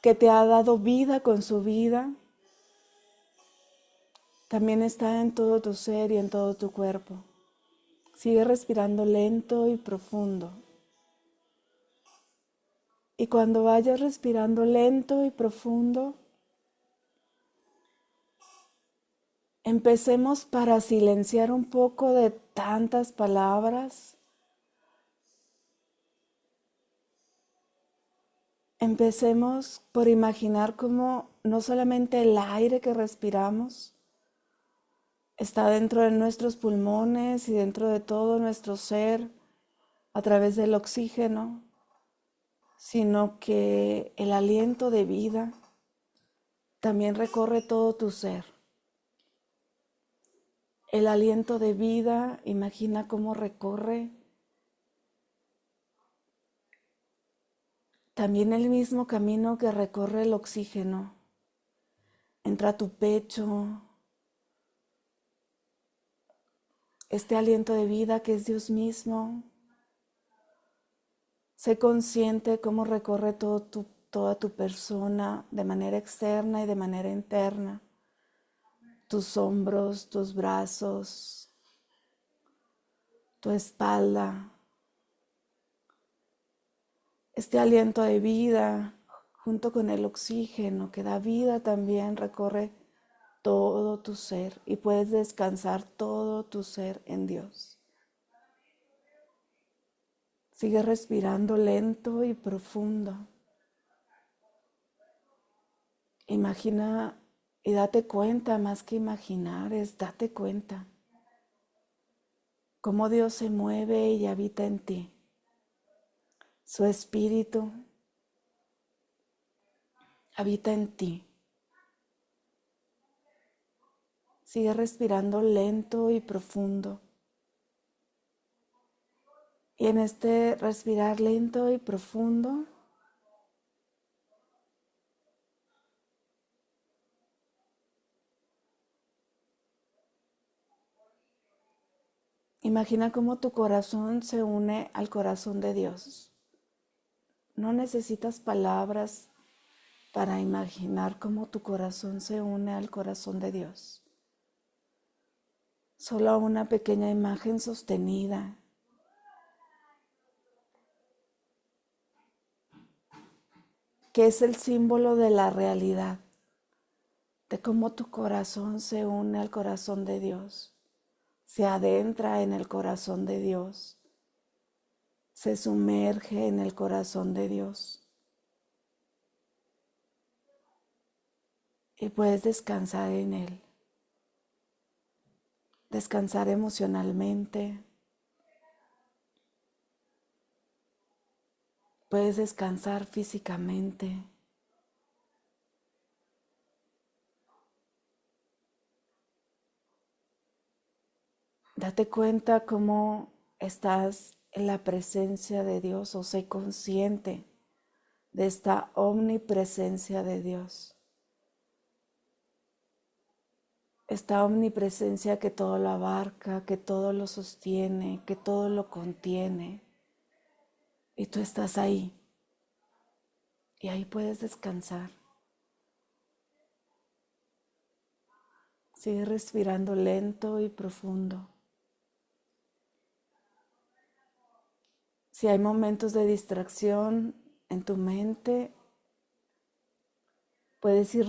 que te ha dado vida con su vida, también está en todo tu ser y en todo tu cuerpo. Sigue respirando lento y profundo. Y cuando vayas respirando lento y profundo, empecemos para silenciar un poco de tantas palabras. Empecemos por imaginar cómo no solamente el aire que respiramos está dentro de nuestros pulmones y dentro de todo nuestro ser a través del oxígeno, sino que el aliento de vida también recorre todo tu ser. El aliento de vida, imagina cómo recorre también el mismo camino que recorre el oxígeno. Entra a tu pecho, este aliento de vida que es Dios mismo. Sé consciente cómo recorre toda tu persona de manera externa y de manera interna. Tus hombros, tus brazos, tu espalda. Este aliento de vida, junto con el oxígeno que da vida también, recorre todo tu ser y puedes descansar todo tu ser en Dios. Sigue respirando lento y profundo. Imagina y date cuenta, más que imaginar, es date cuenta cómo Dios se mueve y habita en ti. Su espíritu habita en ti. Sigue respirando lento y profundo. Y en este respirar lento y profundo, Imagina cómo tu corazón se une al corazón de Dios. No necesitas palabras para imaginar cómo tu corazón se une al corazón de Dios. Solo una pequeña imagen sostenida, que es el símbolo de la realidad, de cómo tu corazón se une al corazón de Dios, se adentra en el corazón de Dios, se sumerge en el corazón de Dios. Y puedes descansar en Él, descansar emocionalmente, puedes descansar físicamente. Date cuenta cómo estás en la presencia de Dios, o sé consciente de esta omnipresencia de Dios. Esta omnipresencia que todo lo abarca, que todo lo sostiene, que todo lo contiene. Y tú estás ahí. Y ahí puedes descansar. Sigue respirando lento y profundo. Si hay momentos de distracción en tu mente, puedes ir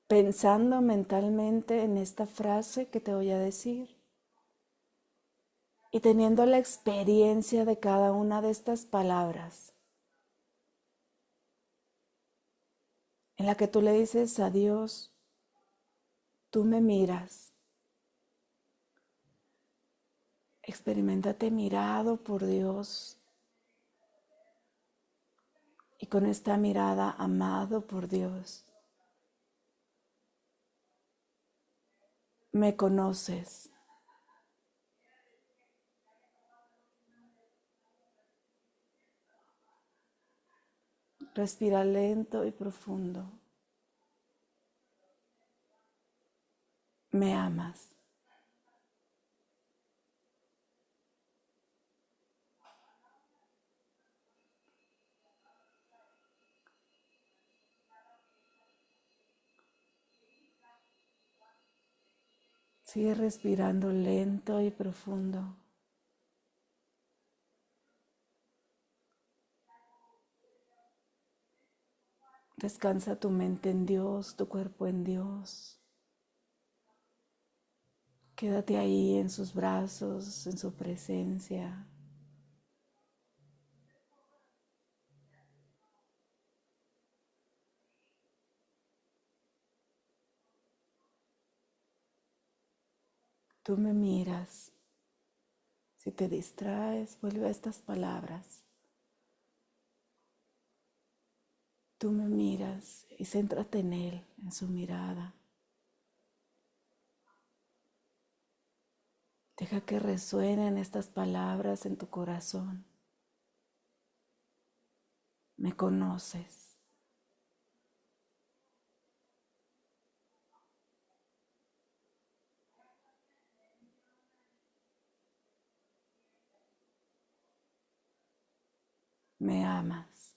pensando mentalmente en esta frase que te voy a decir y teniendo la experiencia de cada una de estas palabras, en la que tú le dices a Dios: tú me miras. Experiméntate mirado por Dios y con esta mirada amado por Dios. Me conoces. Respira lento y profundo. Me amas. Sigue respirando lento y profundo. Descansa tu mente en Dios, tu cuerpo en Dios. Quédate ahí en sus brazos, en su presencia. Tú me miras. Si te distraes, vuelve a estas palabras. Tú me miras y céntrate en Él, en su mirada. Deja que resuenen estas palabras en tu corazón. Me conoces. Me amas.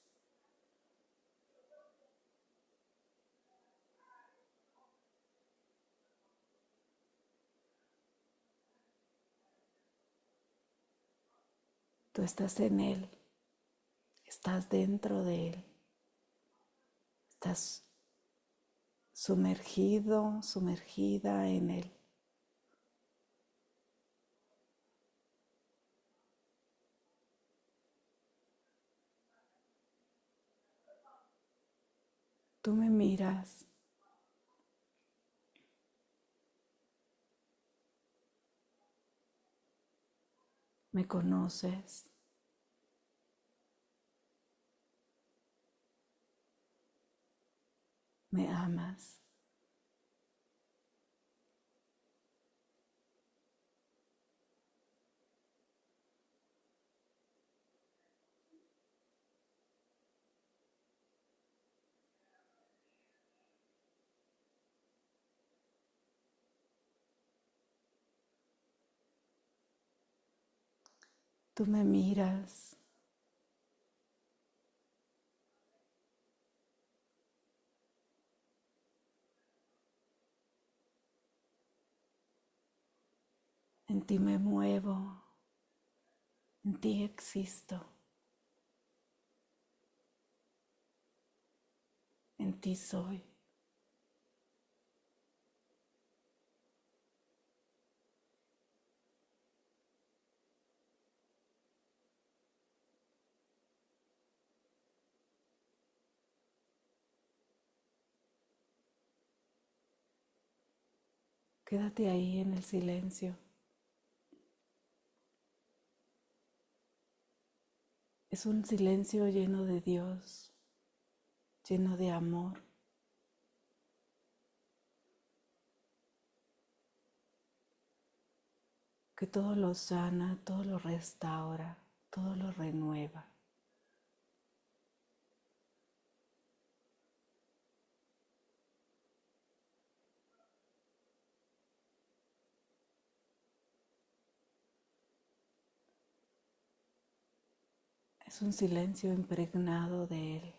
Tú estás en Él. Estás dentro de Él. Estás sumergido, sumergida en Él. Tú me miras. Me conoces. Me amas. Tú me miras. En ti me muevo. En ti existo. En ti soy. Quédate ahí en el silencio. Es un silencio lleno de Dios, lleno de amor. Que todo lo sana, todo lo restaura, todo lo renueva. Es un silencio impregnado de Él.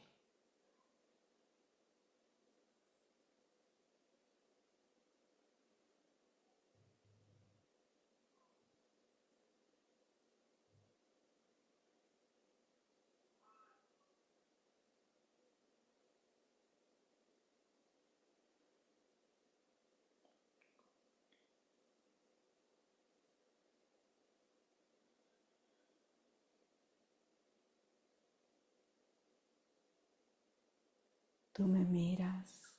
Tú me miras,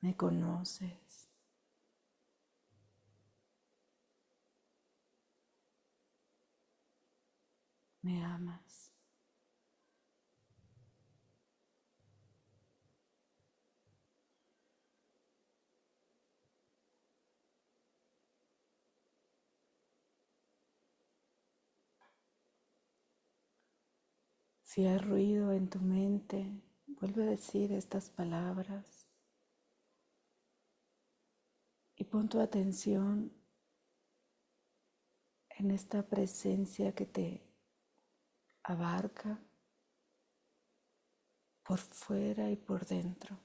me conoces, me amas. Si hay ruido en tu mente, vuelve a decir estas palabras y pon tu atención en esta presencia que te abarca por fuera y por dentro.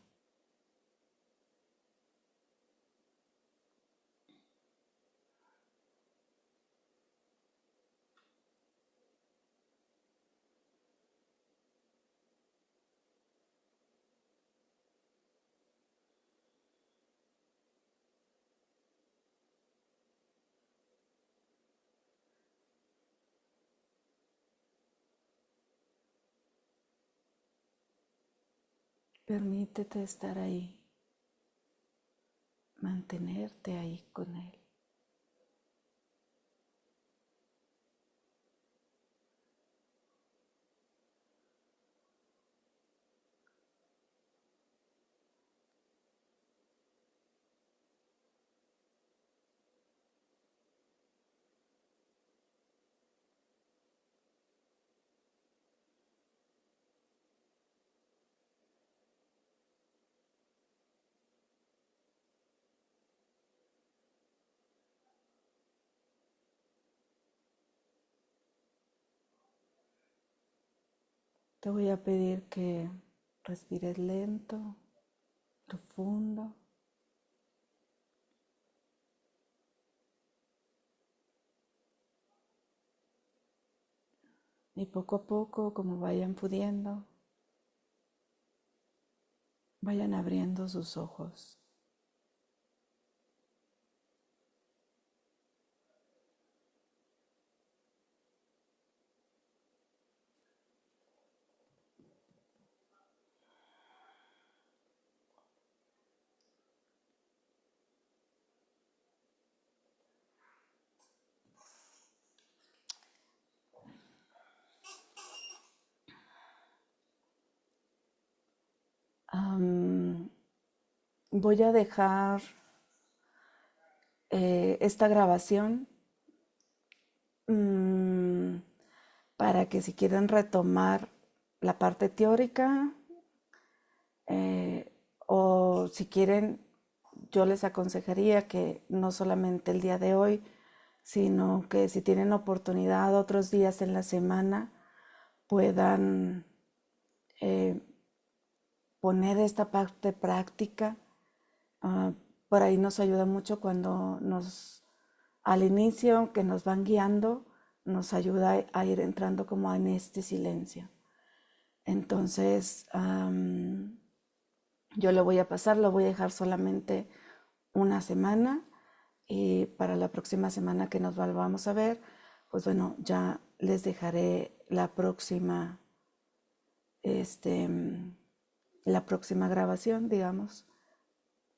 Permítete estar ahí, mantenerte ahí con Él. Te voy a pedir que respires lento, profundo y poco a poco, como vayan pudiendo, vayan abriendo sus ojos. Voy a dejar esta grabación para que si quieren retomar la parte teórica o si quieren, yo les aconsejaría que no solamente el día de hoy, sino que si tienen oportunidad otros días en la semana puedan poner esta parte práctica. Por ahí nos ayuda mucho cuando al inicio que nos van guiando, nos ayuda a ir entrando como en este silencio. Entonces, yo lo voy a pasar, lo voy a dejar solamente una semana y para la próxima semana que nos volvamos a ver, pues bueno, ya les dejaré la próxima grabación, digamos.